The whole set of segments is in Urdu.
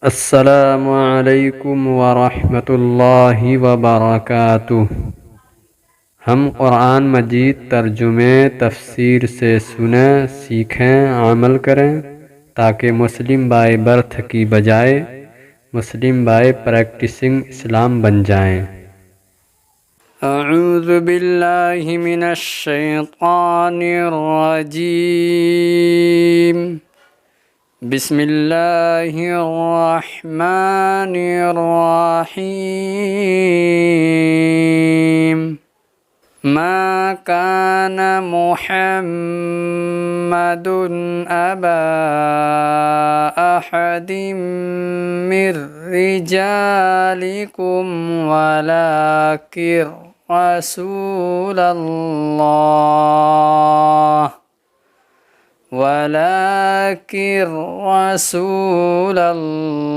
السلام علیکم ورحمۃ اللہ وبرکاتہ۔ ہم قرآن مجید ترجمے تفسیر سے سنیں، سیکھیں، عمل کریں تاکہ مسلم بائی برتھ کی بجائے مسلم بائی پریکٹسنگ اسلام بن جائیں۔ اعوذ باللہ من الشیطان الرجیم، بسم اللہ الرحمن الرحیم۔ ما كان محمد أبا أحد من رجالكم ولكن رسول الله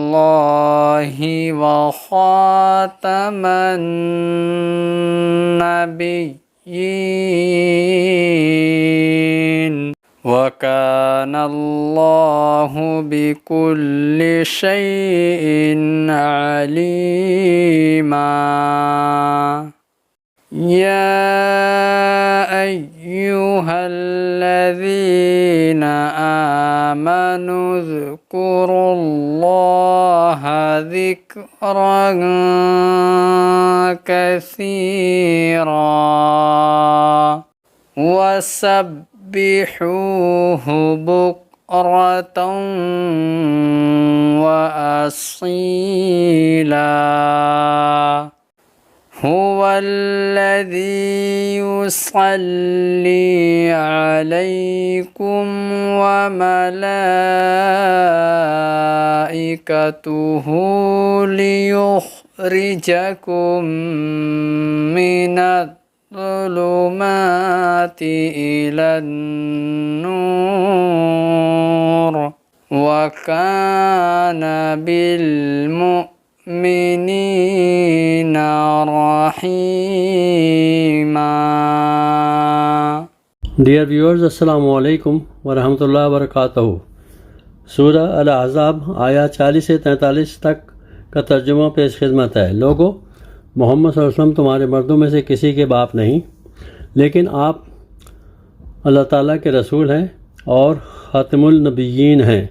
وخاتم النبيين وكان الله بكل شيء عليما۔ يا أيها الذين آمنوا اذكروا الله ذكرا كثيرا وسبحوه بكرة وأصيلا۔ هو الذي يصلي عليكم وملائكته ليخرجكم من الظلمات إلى النور وكان بالمؤمنين رحیما۔ ڈیئر ویورز، السلام علیکم ورحمۃ اللہ وبرکاتہ۔ سورہ الاحزاب آیات 40 سے 43 تک کا ترجمہ پیش خدمت ہے۔ لوگو، محمد صلی اللہ علیہ وسلم تمہارے مردوں میں سے کسی کے باپ نہیں، لیکن آپ اللہ تعالیٰ کے رسول ہیں اور خاتم النبیین ہیں،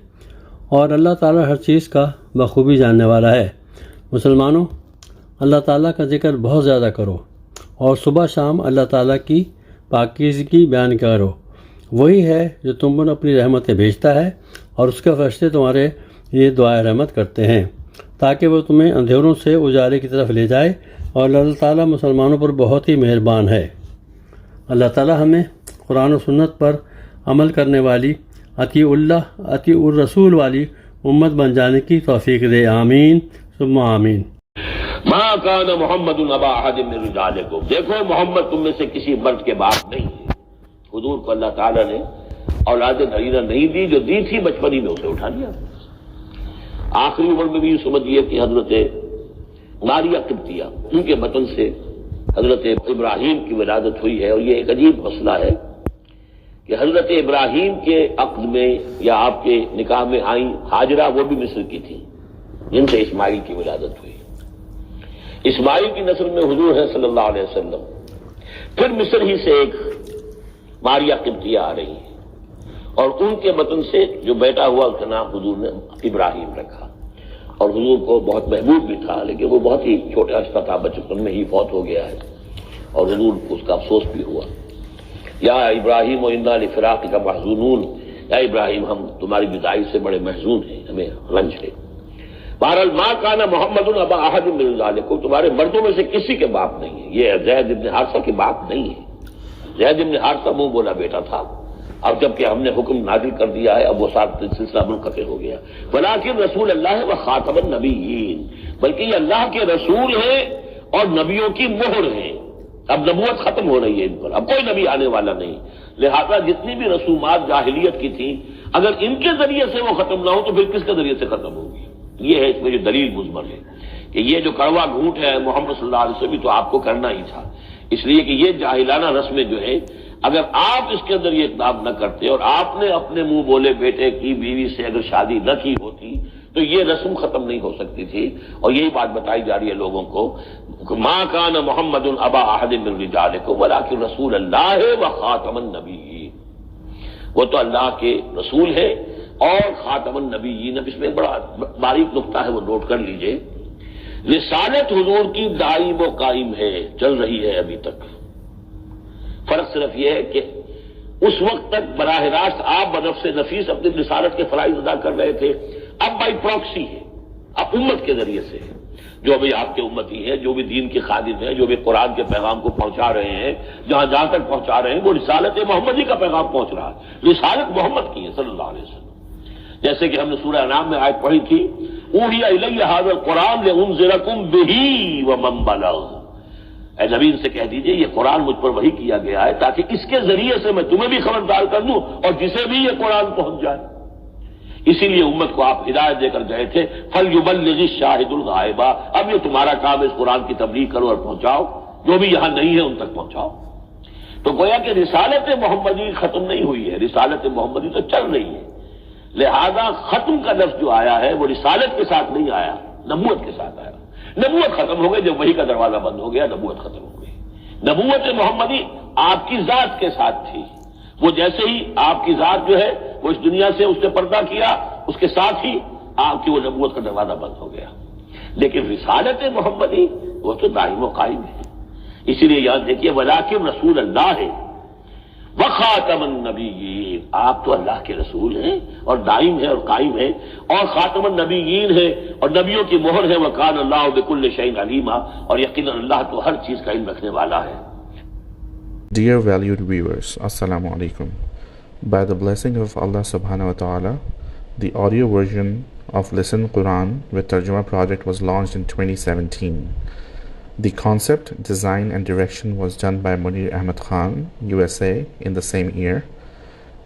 اور اللہ تعالیٰ ہر چیز کا بخوبی جاننے والا ہے۔ مسلمانوں، اللہ تعالیٰ کا ذکر بہت زیادہ کرو اور صبح شام اللہ تعالیٰ کی پاکیزگی بیان کرو۔ وہی ہے جو تم پر اپنی رحمتیں بھیجتا ہے اور اس کے فرشتے تمہارے لیے دعائے رحمت کرتے ہیں تاکہ وہ تمہیں اندھیروں سے اجالے کی طرف لے جائے، اور اللہ تعالیٰ مسلمانوں پر بہت ہی مہربان ہے۔ اللہ تعالیٰ ہمیں قرآن و سنت پر عمل کرنے والی اطیع اللہ اطیع الرسول والی امت بن جانے کی توفیق دے، آمین ثم آمین۔ ما کان محمد ابا احد من رجالکم، دیکھو محمد تم میں سے کسی مرد کے باپ نہیں ہے۔ حضور کو اللہ تعالیٰ نے اولاد نرینہ نہیں دی، جو دی تھی بچپن ہی میں اسے اٹھا لیا۔ آخری عمر میں بھی یہ سمجھیے کہ حضرت ماریہ قبطیہ، ان کے بطن سے حضرت ابراہیم کی ولادت ہوئی ہے، اور یہ ایک عجیب مسئلہ ہے کہ حضرت ابراہیم کے عقد میں یا آپ کے نکاح میں آئیں ہاجرہ، وہ بھی مصر کی تھی، جن سے اسماعیل کی ولادت ہوئی۔ اسماعیل کی نسل میں حضور ہے صلی اللہ علیہ وسلم۔ پھر مصر ہی سے ایک ماریہ قبطیہ آ رہی ہے، اور ان کے بطن سے جو بیٹا ہوا اس کا نام حضور نے ابراہیم رکھا، اور حضور کو بہت محبوب بھی تھا، لیکن وہ بہت ہی چھوٹا ہستا تھا، بچپن میں ہی فوت ہو گیا ہے، اور حضور کو اس کا افسوس بھی ہوا۔ یا ابراہیم و انا لفراقک محزونون، یا ابراہیم ہم تمہاری جدائی سے بڑے محزون ہیں، ہمیں رنج ہے۔ بہرحال ما کان محمد ابا احد من رجالکم، تمہارے مردوں میں سے کسی کے باپ نہیں ہے۔ یہ زید ابن حارثہ کے باپ نہیں ہے۔ زید ابن حارثہ منہ بولا بیٹا تھا، اب جب کہ ہم نے حکم نازل کر دیا ہے، اب وہ ساتھ سلسلہ منقطع ہو گیا۔ ولکن رسول اللہ و خاتم النبیین، بلکہ یہ اللہ کے رسول ہیں اور نبیوں کی مہر ہیں۔ اب نبوت ختم ہو رہی ہے ان پر، اب کوئی نبی آنے والا نہیں، لہذا جتنی بھی رسومات جاہلیت کی تھیں، اگر ان کے ذریعے سے وہ ختم نہ ہو تو پھر کس کے ذریعے سے ختم ہوگی؟ یہ ہے اس میں جو دلیل مضمر ہے کہ یہ جو کڑوا گھونٹ ہے محمد صلی اللہ علیہ وسلم بھی تو آپ کو کرنا ہی تھا، اس لیے کہ یہ جاہلانہ رسمیں جو ہے اگر آپ اس کے اندر یہ اقدام نہ کرتے اور آپ نے اپنے منہ بولے بیٹے کی بیوی سے اگر شادی نہ کی ہوتی تو یہ رسم ختم نہیں ہو سکتی تھی، اور یہی بات بتائی جا رہی ہے لوگوں کو، ما کان محمد ابا احد من رجالکم ولکن رسول اللہ و خاتم النبیین، وہ تو اللہ کے رسول ہے اور خاتم النبیین۔ اب اس میں ایک بڑا باریک نقطہ ہے، وہ نوٹ کر لیجئے، رسالت حضور کی دائم و قائم ہے، چل رہی ہے ابھی تک۔ فرق صرف یہ ہے کہ اس وقت تک براہ راست آپ بنفس نفیس اپنی رسالت کے فرائض ادا کر رہے تھے، اب بائی پراکسی ہے، اب امت کے ذریعے سے ہے، جو بھی آپ کے امتی ہیں، جو بھی دین کے خادم ہیں، جو بھی قرآن کے پیغام کو پہنچا رہے ہیں، جہاں تک پہنچا رہے ہیں، وہ رسالت محمدی کا پیغام پہنچ رہا ہے، رسالت محمد کی ہے صلی اللہ علیہ وسلم۔ جیسے کہ ہم نے سورہ انعام میں آیت پڑھی تھی، اوحی الی ھذا القرآن لانذرکم بہ ومن بلغ، اے نبی ان سے کہہ دیجئے یہ قرآن مجھ پر وحی کیا گیا ہے تاکہ اس کے ذریعے سے میں تمہیں بھی خبردار کر دوں اور جسے بھی یہ قرآن پہنچ جائے۔ اسی لیے امت کو آپ ہدایت دے کر گئے تھے، فَلْيُبَلِّغِ الشَّاهِدُ الْغَائِبَ، اب یہ تمہارا کام ہے اس قرآن کی تبلیغ کرو اور پہنچاؤ، جو بھی یہاں نہیں ہے ان تک پہنچاؤ۔ تو گویا کہ رسالت محمدی ختم نہیں ہوئی ہے، رسالت محمدی تو چل رہی ہے، لہذا ختم کا لفظ جو آیا ہے وہ رسالت کے ساتھ نہیں آیا، نبوت کے ساتھ آیا۔ نبوت ختم ہو گئی جب وحی کا دروازہ بند ہو گیا، نبوت ختم ہو گئی۔ نبوت محمدی آپ کی ذات کے ساتھ تھی، وہ جیسے ہی آپ کی ذات جو ہے وہ اس دنیا سے اس نے پردہ کیا، اس کے ساتھ ہی آپ کی وہ نبوت کا دروازہ بند ہو گیا۔ لیکن رسالت محمدی وہ تو دائم و قائم ہے، اسی لیے یاد دیکھیے ولیکن رسول اللہ ہے وخاتم النبیین، آپ تو اللہ کے رسول ہیں اور دائم ہے اور قائم ہے، اور خاتم النبیین ہے اور نبیوں کی مہر ہے، وکان اللہ بکل شیء علیما، اور یقینا اللہ تو ہر چیز کا علم رکھنے والا ہے۔ Dear valued viewers, Assalamu alaikum. By the blessing of Allah subhanahu wa ta'ala, the audio version of Listen Quran with Tarjuma project was launched in 2017. The concept, design and direction was done by Munir Ahmed Khan, USA in the same year.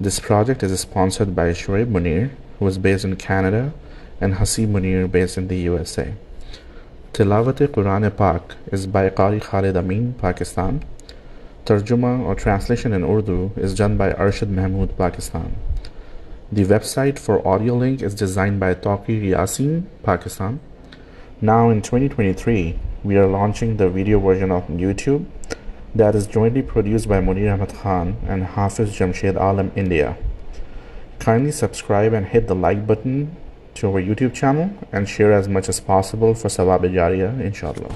This project is sponsored by Shoaib Munir, who is based in Canada, and Hasib Munir based in the USA. Tilawat-e-Quran Pak is by Qari Khalid Amin, Pakistan. Tarjuma or translation in Urdu is done by Arshad Mahmood, Pakistan. The website for audio link is designed by Taqi Yasin, Pakistan. Now in 2023, we are launching the video version of YouTube that is jointly produced by Munir Ahmed Khan and Hafiz Jamshed Alam, India. Kindly subscribe and hit the like button to our YouTube channel and share as much as possible for Sawab-e-Jariyah, inshallah.